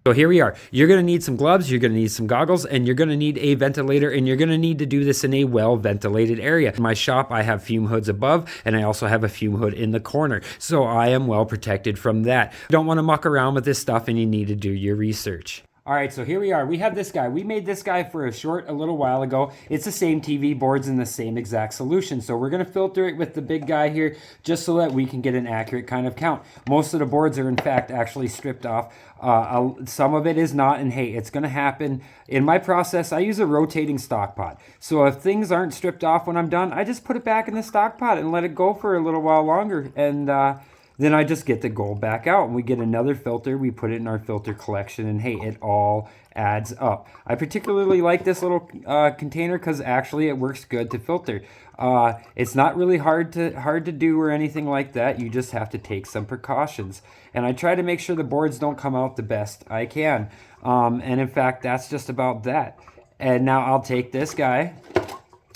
So here we are. You're going to need some gloves, you're going to need some goggles, and you're going to need a ventilator, and you're going to need to do this in a well-ventilated area. In my shop, I have fume hoods above, and I also have a fume hood in the corner. So I am well protected from that. You don't want to muck around with this stuff, and you need to do your research. All right, so here we are. We have this guy. We made this guy for a little while ago. It's the same TV boards and the same exact solution. So we're going to filter it with the big guy here just so that we can get an accurate kind of count. Most of the boards are in fact actually stripped off. Some of it is not, and hey, it's going to happen. In my process, I use a rotating stock pot. So if things aren't stripped off when I'm done, I just put it back in the stock pot and let it go for a little while longer. And then I just get the gold back out, and we get another filter. We put it in our filter collection, and hey, it all adds up. I particularly like this little container because actually it works good to filter. It's not really hard to do or anything like that. You just have to take some precautions. And I try to make sure the boards don't come out the best I can. And in fact, that's just about that. And now I'll take this guy.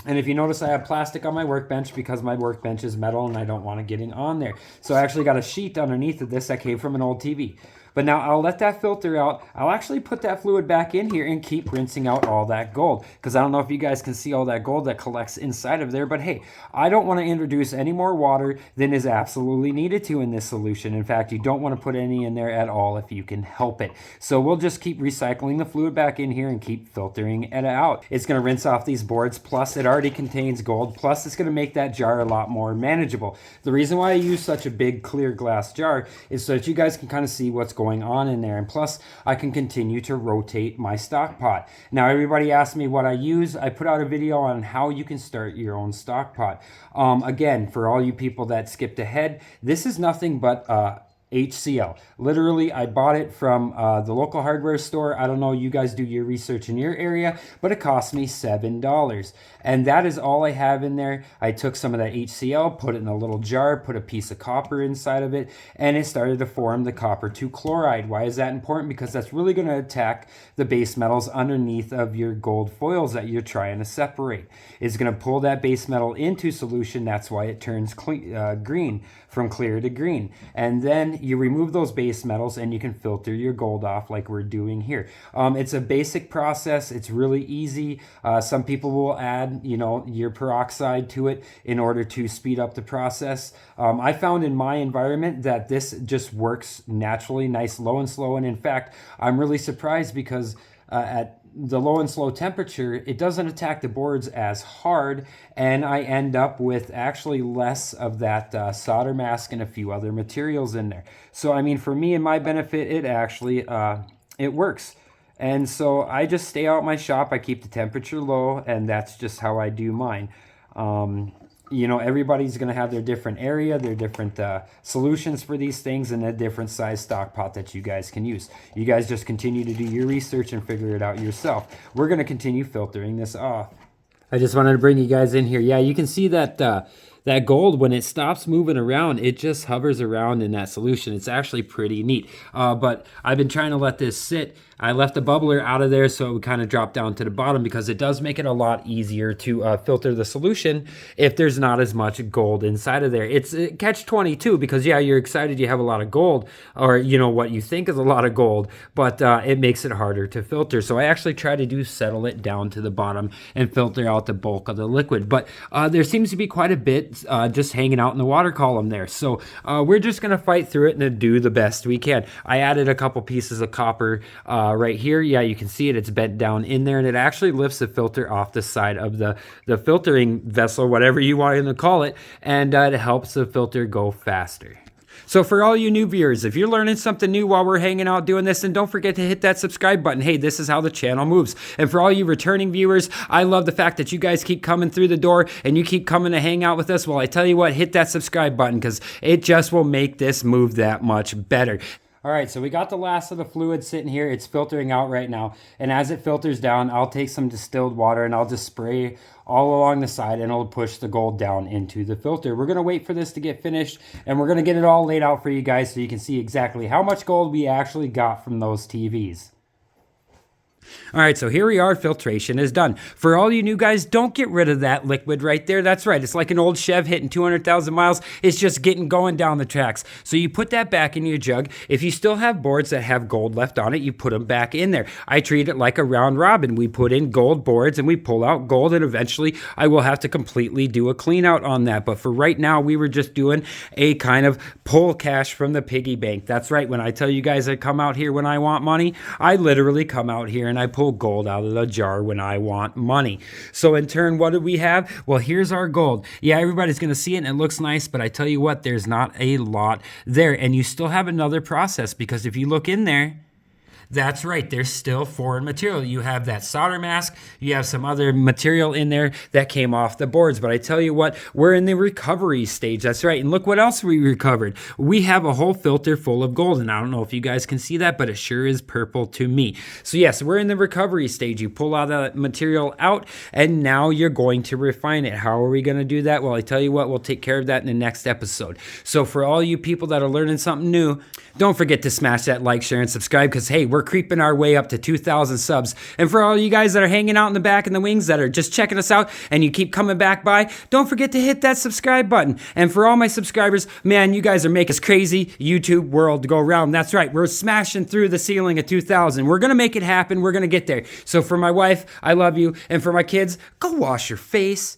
And if you notice, I have plastic on my workbench because my workbench is metal and I don't want it getting on there. So I actually got a sheet underneath of this that came from an old TV. But now I'll let that filter out. I'll actually put that fluid back in here and keep rinsing out all that gold. Because I don't know if you guys can see all that gold that collects inside of there. But hey, I don't want to introduce any more water than is absolutely needed to in this solution. In fact, you don't want to put any in there at all if you can help it. So we'll just keep recycling the fluid back in here and keep filtering it out. It's going to rinse off these boards. Plus, it already contains gold. Plus, it's going to make that jar a lot more manageable. The reason why I use such a big clear glass jar is so that you guys can kind of see what's going on in there, and plus I can continue to rotate my stock pot. Now everybody asks me what I use. I put out a video on how you can start your own stock pot. Again, for all you people that skipped ahead, this is nothing but HCl. Literally, I bought it from the local hardware store. I don't know, you guys do your research in your area, but it cost me $7. And that is all I have in there. I took some of that HCl, put it in a little jar, put a piece of copper inside of it, and it started to form the copper 2 chloride. Why is that important? Because that's really going to attack the base metals underneath of your gold foils that you're trying to separate. It's going to pull that base metal into solution. That's why it turns green, from clear to green. And then you remove those base metals and you can filter your gold off like we're doing here. It's a basic process. It's really easy. Some people will add, your peroxide to it in order to speed up the process. I found in my environment that this just works naturally, nice low and slow. And in fact, I'm really surprised because at the low and slow temperature, it doesn't attack the boards as hard, and I end up with actually less of that solder mask and a few other materials in there. So I mean, for me and my benefit, it actually it works. And so I just stay out my shop. I keep the temperature low, and that's just how I do mine. Everybody's going to have their different area, their different solutions for these things, and a different size stock pot that you guys can use. You guys just continue to do your research and figure it out yourself. We're going to continue filtering this off. I just wanted to bring you guys in here. Yeah, you can see that that gold, when it stops moving around, it just hovers around in that solution. It's actually pretty neat. But I've been trying to let this sit. I left the bubbler out of there so it would kind of drop down to the bottom because it does make it a lot easier to filter the solution if there's not as much gold inside of there. It's catch-22 because, yeah, you're excited you have a lot of gold, or, what you think is a lot of gold, but it makes it harder to filter. So I actually try to settle it down to the bottom and filter out the bulk of the liquid. But there seems to be quite a bit just hanging out in the water column there. So we're just going to fight through it and do the best we can. I added a couple pieces of copper right here. Yeah, you can see it. It's bent down in there, and it actually lifts the filter off the side of the filtering vessel, whatever you want to call it, and it helps the filter go faster. So for all you new viewers, if you're learning something new while we're hanging out doing this, then don't forget to hit that subscribe button. Hey, this is how the channel moves. And for all you returning viewers, I love the fact that you guys keep coming through the door and you keep coming to hang out with us. Well, I tell you what, hit that subscribe button because it just will make this move that much better. All right, so we got the last of the fluid sitting here. It's filtering out right now. And as it filters down, I'll take some distilled water and I'll just spray all along the side, and it'll push the gold down into the filter. We're gonna wait for this to get finished, and we're gonna get it all laid out for you guys so you can see exactly how much gold we actually got from those TVs. All right, so here we are, filtration is done. For all you new guys, don't get rid of that liquid right there. That's right, it's like an old Chev hitting 200,000 miles. It's just going down the tracks. So you put that back in your jug. If you still have boards that have gold left on it, you put them back in there. I treat it like a round robin. We put in gold boards and we pull out gold, and eventually I will have to completely do a clean out on that. But for right now, we were just doing a kind of pull cash from the piggy bank. That's right, when I tell you guys I come out here when I want money, I literally come out here and I pull gold out of the jar when I want money. So in turn, what do we have? Well, here's our gold. Yeah, everybody's going to see it and it looks nice, but I tell you what, there's not a lot there. And you still have another process, because if you look in there, that's right, there's still foreign material. You have that solder mask, you have some other material in there that came off the boards. But I tell you what, we're in the recovery stage. That's right. And look what else we recovered. We have a whole filter full of gold. And I don't know if you guys can see that, but it sure is purple to me. So yes, we're in the recovery stage. You pull all that material out and now you're going to refine it. How are we going to do that? Well, I tell you what, we'll take care of that in the next episode. So for all you people that are learning something new, don't forget to smash that like, share, and subscribe, because hey, we're creeping our way up to 2,000 subs. And for all you guys that are hanging out in the back in the wings that are just checking us out and you keep coming back by, don't forget to hit that subscribe button. And for all my subscribers, man, you guys are making this crazy YouTube world go round. That's right, we're smashing through the ceiling of 2,000. We're gonna make it happen. We're gonna get there. So for my wife, I love you. And for my kids, go wash your face.